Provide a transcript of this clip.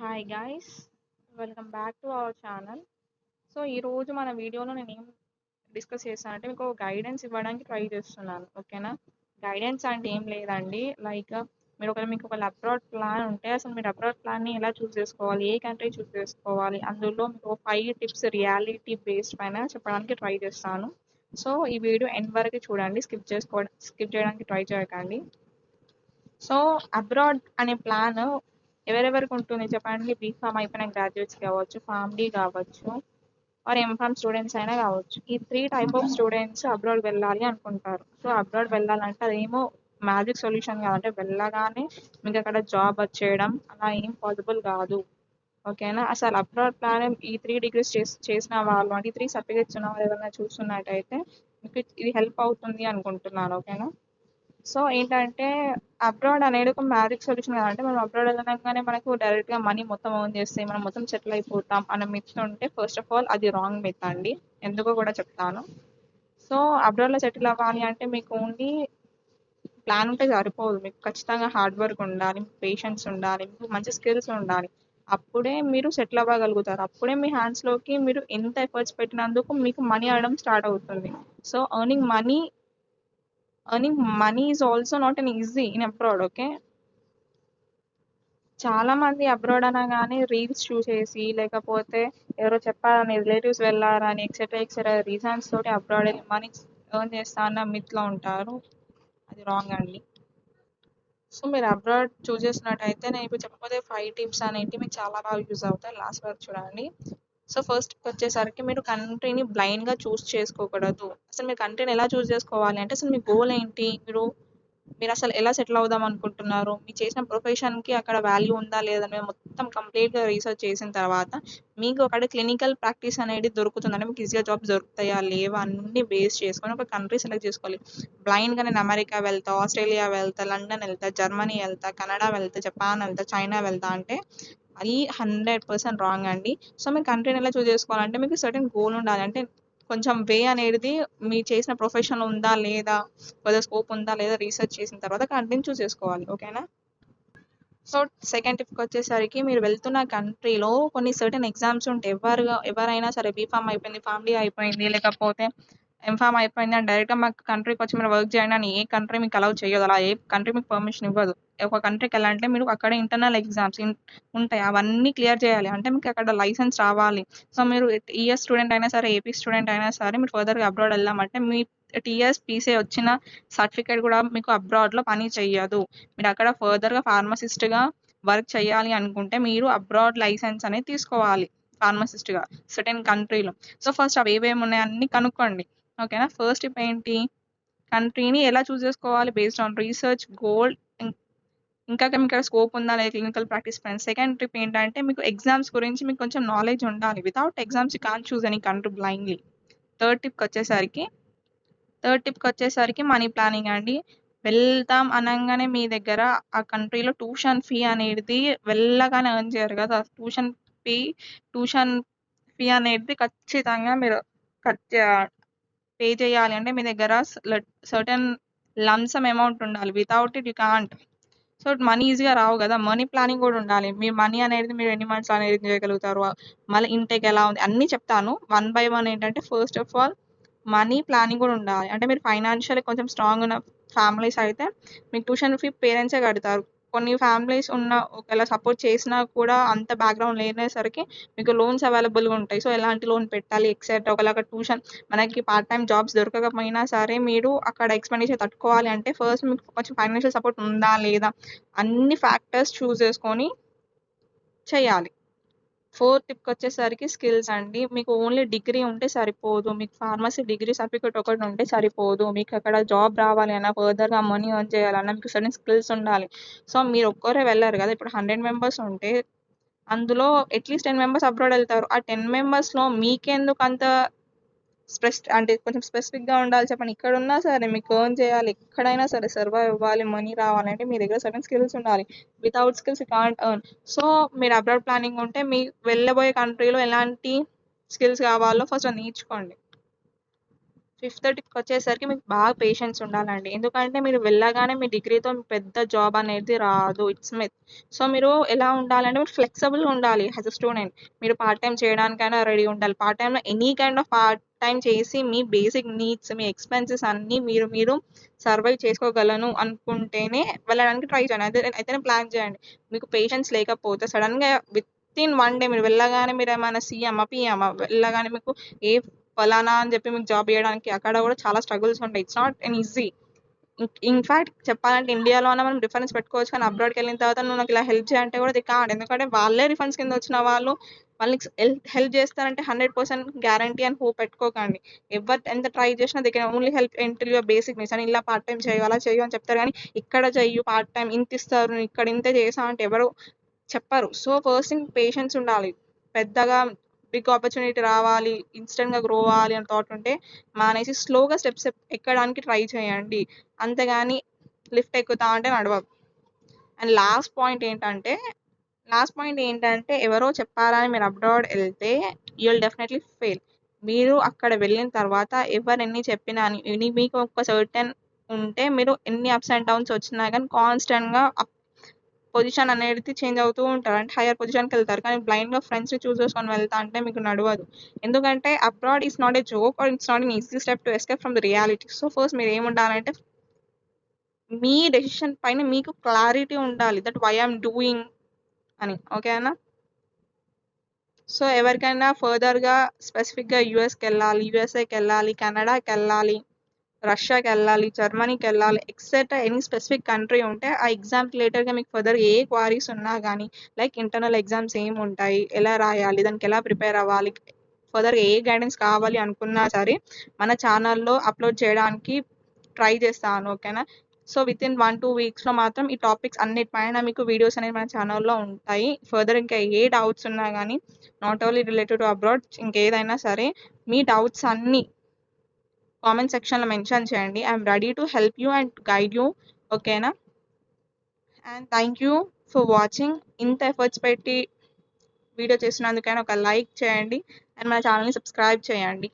Hi guys, welcome back to our channel. So ఈరోజు మన వీడియోలో నేను ఏం డిస్కస్ చేస్తానంటే మీకు గైడెన్స్ ఇవ్వడానికి ట్రై చేస్తున్నాను. ఓకేనా? గైడెన్స్ అంటే ఏం లేదండి, లైక్ మీకు ఒక అబ్రాడ్ ప్లాన్ ఉంటే అసలు మీరు అబ్రాడ్ ప్లాన్ని ఎలా చూస్ చేసుకోవాలి, ఏ కంట్రీ చూస్ చేసుకోవాలి, అందులో మీకు 5 టిప్స్ రియాలిటీ బేస్డ్ పైన చెప్పడానికి ట్రై చేస్తాను. సో ఈ వీడియో ఎండ్ వరకు చూడండి, స్కిప్ చేయడానికి ట్రై చేయకండి. సో అబ్రాడ్ అనే ప్లాన్ ఎవరెవరికి ఉంటుంది చెప్పండి? బీఫామ్ అయిపోయిన గ్రాడ్యుయేట్స్ కావచ్చు, ఫార్మ్ డి కావచ్చు, ఆర్ ఎంఫామ్ స్టూడెంట్స్ అయినా కావచ్చు. ఈ 3 టైప్ ఆఫ్ స్టూడెంట్స్ అబ్రాడ్ వెళ్ళాలి అనుకుంటారు. సో అబ్రాడ్ వెళ్ళాలంటే అదేమో మ్యాజిక్ సొల్యూషన్ కాదంటే వెళ్ళగానే మీకు అక్కడ జాబ్ వచ్చేయడం అలా ఏం పాసిబుల్ కాదు. ఓకేనా? అసలు అబ్రాడ్ ప్లాన్ ఈ 3 డిగ్రీస్ చేసిన వాళ్ళు అంటే 3 సర్టిఫికేట్స్ ఉన్న వాళ్ళు ఎవరైనా చూస్తున్నట్టయితే మీకు ఇది హెల్ప్ అవుతుంది అనుకుంటున్నాను. ఓకేనా? సో ఏంటంటే అబ్రాడ్ అనేది ఒక మ్యాజిక్ సొల్యూషన్ కాదంటే మనం అబ్రాడ్ వెళ్ళగానే మనకు డైరెక్ట్గా మనీ మొత్తం ఓన్ చేస్తే మనం మొత్తం సెటిల్ అయిపోతాం అన్న మిత్ ఉంటే ఫస్ట్ ఆఫ్ ఆల్ అది రాంగ్ మిత్ అండి. ఎందుకో కూడా చెప్తాను. సో అబ్రాడ్లో సెటిల్ అవ్వాలి అంటే మీకు ఓన్లీ ప్లాన్ ఉంటే సరిపోదు, మీకు ఖచ్చితంగా హార్డ్ వర్క్ ఉండాలి, పేషెన్స్ ఉండాలి, మీకు మంచి స్కిల్స్ ఉండాలి. అప్పుడే మీరు సెటిల్ అవ్వగలుగుతారు. అప్పుడే మీ హ్యాండ్స్లోకి మీరు ఎంత ఎఫర్ట్స్ పెట్టినందుకు మీకు మనీ అనడం స్టార్ట్ అవుతుంది. So earning money is also not an easy in abroad. Okay, చాలా మంది అబ్రాడ్ అనగానే రీల్స్ చూసేసి లేకపోతే ఎవరో చెప్పారని రిలేటివ్స్ వెళ్ళారని ఎక్సెట్రా ఎక్సెట్రా రీజన్స్ తోటి అబ్రాడ్ వెళ్ళి మనీ ఎర్న్ చేస్తా అన్న మిత్లో ఉంటారు. అది రాంగ్ అండి. సో మీరు అబ్రాడ్ చూస్ చేసినట్టయితే నేను ఇప్పుడు చెప్పబోతే 5 టిప్స్ అనేవి మీకు చాలా బాగా యూజ్ అవుతాయి. లాస్ట్ వరకు చూడండి. సో ఫస్ట్ వచ్చేసరికి మీరు కంట్రీని బ్లైండ్గా చూస్ చేసుకోకూడదు. అసలు మీరు కంట్రీని ఎలా చూస్ చేసుకోవాలి అంటే అసలు మీ గోల్ ఏంటి, మీరు అసలు ఎలా సెటిల్ అవుదాం అనుకుంటున్నారు, మీరు చేసిన ప్రొఫెషన్కి అక్కడ వాల్యూ ఉందా లేదా మేము మొత్తం కంప్లీట్గా రీసెర్చ్ చేసిన తర్వాత మీకు అక్కడ క్లినికల్ ప్రాక్టీస్ అనేది దొరుకుతుందంటే మీకు ఈజీగా జాబ్స్ దొరుకుతాయా లేవా అన్ని బేస్ చేసుకొని ఒక కంట్రీ సెలెక్ట్ చేసుకోవాలి. బ్లైండ్గా నేను అమెరికా వెళ్తా, ఆస్ట్రేలియా వెళ్తా, లండన్ వెళ్తా, జర్మనీ వెళ్తా, కెనడా వెళ్తా, జపాన్ వెళ్తా, చైనా వెళ్తా అంటే అది 100% రాంగ్ అండి. సో మీరు కంట్రీని ఎలా చూస్ చేసుకోవాలంటే మీకు సర్టెన్ గోల్ ఉండాలి. అంటే కొంచెం వే అనేది మీరు చేసిన ప్రొఫెషన్ ఉందా లేదా, కొద్దిగా స్కోప్ ఉందా లేదా రీసెర్చ్ చేసిన తర్వాత కంట్రీని చూస్ చేసుకోవాలి. ఓకేనా? సో సెకండ్ టిప్కి వచ్చేసరికి మీరు వెళ్తున్న కంట్రీలో కొన్ని సర్టెన్ ఎగ్జామ్స్ ఉంటాయి. ఎవరైనా సరే బీఫామ్ అయిపోయింది, ఫ్యామిలీ అయిపోయింది, లేకపోతే ఎంఫామ్ అయిపోయింది అని డైరెక్ట్గా మాకు కంట్రీకి వచ్చి మీరు వర్క్ చేయండి అని ఏ కంట్రీ మీకు అలౌ చేయదు. అలా ఏ కంట్రీ మీకు పర్మిషన్ ఇవ్వదు. ఒక కంట్రీకి వెళ్ళాలంటే మీరు అక్కడ ఇంటర్నల్ ఎగ్జామ్స్ ఉంటాయి, అవన్నీ క్లియర్ చేయాలి. అంటే మీకు అక్కడ లైసెన్స్ రావాలి. సో మీరు టీఎస్ స్టూడెంట్ అయినా సరే, ఏపీ స్టూడెంట్ అయినా సరే మీరు ఫర్దర్గా అబ్రాడ్ వెళ్ళామంటే మీ టీఎస్ పీసీ వచ్చిన సర్టిఫికేట్ కూడా మీకు అబ్రాడ్లో పని చెయ్యదు. మీరు అక్కడ ఫర్దర్గా ఫార్మసిస్ట్గా వర్క్ చేయాలి అనుకుంటే మీరు అబ్రాడ్ లైసెన్స్ అనేది తీసుకోవాలి ఫార్మసిస్ట్గా సర్టెన్ కంట్రీలో. సో ఫస్ట్ అవి ఏమేమి ఉన్నాయన్నీ కనుక్కోండి. ఓకేనా? ఫస్ట్ టిప్ ఏంటి, కంట్రీని ఎలా చూస్ చేసుకోవాలి బేస్డ్ ఆన్ రీసెర్చ్, గోల్, ఇంకా మీకు స్కోప్ ఉందా లేదా క్లినికల్ ప్రాక్టీస్ పైన. సెకండ్ టిప్ ఏంటంటే మీకు ఎగ్జామ్స్ గురించి మీకు కొంచెం నాలెడ్జ్ ఉండాలి. Without exams you can't choose any country blindly. Third టిప్కి వచ్చేసరికి మనీ ప్లానింగ్ అండి. వెళ్తాం అనగానే మీ దగ్గర ఆ కంట్రీలో ట్యూషన్ ఫీ అనేది వెళ్ళగానే ఎర్న్ చేయరు కదా. ట్యూషన్ ఫీ అనేది ఖచ్చితంగా మీరు పే చేయాలి. అంటే మీ దగ్గర సర్టెన్ లంసమ్ అమౌంట్ ఉండాలి. Without it you can't. So money ఈజీగా రావు కదా. మనీ ప్లానింగ్ కూడా ఉండాలి. మీ మనీ అనేది మీరు ఎన్ని మంత్స్ అనేది చేయగలుగుతారు, మళ్ళీ ఇంటేక్ ఎలా ఉంది అన్నీ చెప్తాను 1 by 1. ఏంటంటే first of all money planning కూడా ఉండాలి. అంటే మీరు ఫైనాన్షియల్ కొంచెం స్ట్రాంగ్ ఉన్న ఫ్యామిలీస్ అయితే మీకు ట్యూషన్ ఫీ పేరెంట్సే కడతారు. కొన్ని ఫ్యామిలీస్ ఒకవేళ సపోర్ట్ చేసినా కూడా అంత బ్యాక్గ్రౌండ్ లేనేసరికి మీకు లోన్స్ అవైలబుల్గా ఉంటాయి. సో ఎలాంటి లోన్ పెట్టాలి ఎక్సెట్రా. ఒకవేళ ట్యూషన్ మనకి పార్ట్ టైం జాబ్స్ దొరకకపోయినా సరే మీరు అక్కడ ఎక్స్పెండిచర్ తట్టుకోవాలి అంటే ఫస్ట్ మీకు కొంచెం ఫైనాన్షియల్ సపోర్ట్ ఉందా లేదా అన్ని ఫ్యాక్టర్స్ చూస్ చేసుకొని చేయాలి. ఫోర్త్ టిప్కి వచ్చేసరికి స్కిల్స్ అండి. మీకు ఓన్లీ డిగ్రీ ఉంటే సరిపోదు, మీకు ఫార్మసీ డిగ్రీ సర్టిఫికేట్ ఒకటి ఉంటే సరిపోదు. మీకు అక్కడ జాబ్ రావాలి అన్నా, ఫర్దర్గా మనీ ఎర్న్ చేయాలన్నా మీకు సర్టెన్ స్కిల్స్ ఉండాలి. సో మీరు ఒక్కరే వెళ్ళారు కదా. ఇప్పుడు 100 మెంబర్స్ ఉంటే అందులో అట్లీస్ట్ 10 మెంబర్స్ అబ్రాడ్ వెళ్తారు. ఆ 10 మెంబర్స్లో మీకెందుకు అంత అంటే కొంచెం స్పెసిఫిక్గా ఉండాలి చెప్పండి. ఇక్కడ ఉన్నా సరే మీకు ఎర్న్ చేయాలి, ఎక్కడైనా సరే సర్వైవ్ అవ్వాలి, మనీ రావాలంటే మీ దగ్గర సర్టెన్ స్కిల్స్ ఉండాలి. Without skills you can't earn. So మీరు అబ్రాడ్ ప్లానింగ్ ఉంటే మీ వెళ్ళబోయే కంట్రీలో ఎలాంటి స్కిల్స్ కావాలో ఫస్ట్ అది నేర్చుకోండి. ఫిఫ్త్‌కి వచ్చేసరికి మీకు బాగా పేషెన్స్ ఉండాలండి. ఎందుకంటే మీరు వెళ్ళగానే మీ డిగ్రీతో పెద్ద జాబ్ అనేది రాదు. It's myth. సో, మీరు ఎలా ఉండాలంటే మీరు ఫ్లెక్సిబుల్‌గా ఉండాలి యాస్ ఎ స్టూడెంట్. మీరు పార్ట్ టైమ్ చేయడానికైనా రెడీ ఉండాలి. పార్ట్ టైమ్‌లో any kind of part time చేసి మీ బేసిక్ నీడ్స్, మీ ఎక్స్‌పెన్సెస్ అన్నీ మీరు సర్వైవ్ చేసుకోగలను అనుకుంటేనే వెళ్ళడానికి ట్రై చేయండి. అయితేనే ప్లాన్ చేయండి. మీకు పేషెన్స్ లేకపోతే సడెన్‌గా వితిన్ 1 డే మీరు వెళ్ళగానే మీరేమైనా సీఎమ్మా, పీఎమ్మా వెళ్ళగానే మీకు ఏ ఫలానా అని చెప్పి మీకు జాబ్ ఇవ్వడానికి అక్కడ కూడా చాలా స్ట్రగుల్స్ ఉంటాయి. It's not an easy. In fact చెప్పాలంటే ఇండియాలోనే మనం రిఫరెన్స్ పెట్టుకోవచ్చు. కానీ అబ్రాడ్‌కి వెళ్ళిన తర్వాత నువ్వు నాకు ఇలా హెల్ప్ చేయి అంటే కూడా దే కాంట్. ఎందుకంటే వాళ్ళే రిఫరెన్స్ కింద వచ్చిన వాళ్ళు వాళ్ళకి హెల్ప్ చేస్తారంటే 100% గ్యారంటీ అని హోప్ పెట్టుకోకండి. ఎవరు ఎంత ట్రై చేసినా they can only help until your basic needs. అని ఇలా పార్ట్ టైమ్ చెయ్యి, అలా చెయ్యి అని చెప్తారు కానీ ఇక్కడ చెయ్యు పార్ట్ టైమ్ ఇంత ఇస్తారు, నువ్వు ఇక్కడ ఇంతే చేసావు అంటే ఎవరు చెప్పరు. సో, ఫస్ట్ థింగ్ పేషెన్స్ ఉండాలి. పెద్దగా బిగ్ ఆపర్చునిటీ రావాలి, ఇన్‌స్టంట్‌గా గ్రో అవ్వాలి అని థాట్ ఉంటే మానేసి స్లోగా స్టెప్స్ ఎక్కడానికి ట్రై చేయండి. అంతేగాని లిఫ్ట్ ఎక్కుతా అంటే నడవదు. అండ్ లాస్ట్ పాయింట్ ఏంటంటే ఎవరో చెప్పారని మీరు అబ్రాడ్ వెళ్తే యూ విల్ డెఫినెట్లీ ఫెయిల్. మీరు అక్కడ వెళ్ళిన తర్వాత ఎవరు ఎన్ని చెప్పినా మీకు ఒక సర్టెన్ ఉంటే మీరు ఎన్ని అప్స్ అండ్ డౌన్స్ వచ్చినా కానీ కాన్స్టెంట్‌గా పొజిషన్ అనేది చేంజ్ అవుతూ ఉంటారు. అంటే హైయర్ పొజిషన్‌కి వెళ్తారు. కానీ బ్లైండ్‌గా ఫ్రెండ్స్‌ని చూస్ చేసుకొని వెళ్తా అంటే మీకు నడవదు. ఎందుకంటే abroad is not a joke or it's not an easy step to escape from the reality. So, first మీరు ఏముండాలంటే మీ డెసిషన్ పైన మీకు క్లారిటీ ఉండాలి. దట్ వై ఐయామ్ డూయింగ్ అని. ఓకేనా? సో, ఎవరికైనా ఫర్దర్‌గా స్పెసిఫిక్‌గా యూఎస్ఏకెళ్ళాలి, కెనడాకెళ్ళాలి, రష్యాకెళ్ళాలి, జర్మనీకెళ్ళాలి ఎక్సెట్రా ఎనీ స్పెసిఫిక్ కంట్రీ ఉంటే ఆ ఎగ్జామ్ రిలేటెడ్‌గా మీకు ఫర్దర్ ఏ క్వరీస్ ఉన్నా గానీ లైక్ ఇంటర్నల్ ఎగ్జామ్స్ ఏముంటాయి, ఎలా రాయాలి, దానికి ఎలా ప్రిపేర్ అవ్వాలి, ఫర్దర్‌గా ఏ గైడెన్స్ కావాలి అనుకున్నా సరే మన ఛానల్‌లో అప్‌లోడ్ చేయడానికి ట్రై చేస్తాను. ఓకేనా? సో, వితిన్ 1-2 వీక్స్‌లో మాత్రం ఈ టాపిక్స్ అన్నిటిపైన మీకు వీడియోస్ అనేవి మన ఛానల్‌లో ఉంటాయి. ఫర్దర్ ఇంకా ఏ డౌట్స్ ఉన్నా గానీ not only related to abroad ఇంకేదైనా సరే మీ డౌట్స్ అన్నీ కామెంట్ సెక్షన్‌లో మెన్షన్ చేయండి. I'm ready to help you and guide you. ఓకేనా? And thank you for watching. ఇంత ఎఫర్ట్స్ పెట్టి వీడియో చేసినందుకైనా ఒక లైక్ చేయండి అండ్ మన ఛానల్‌ని సబ్స్క్రైబ్ చేయండి.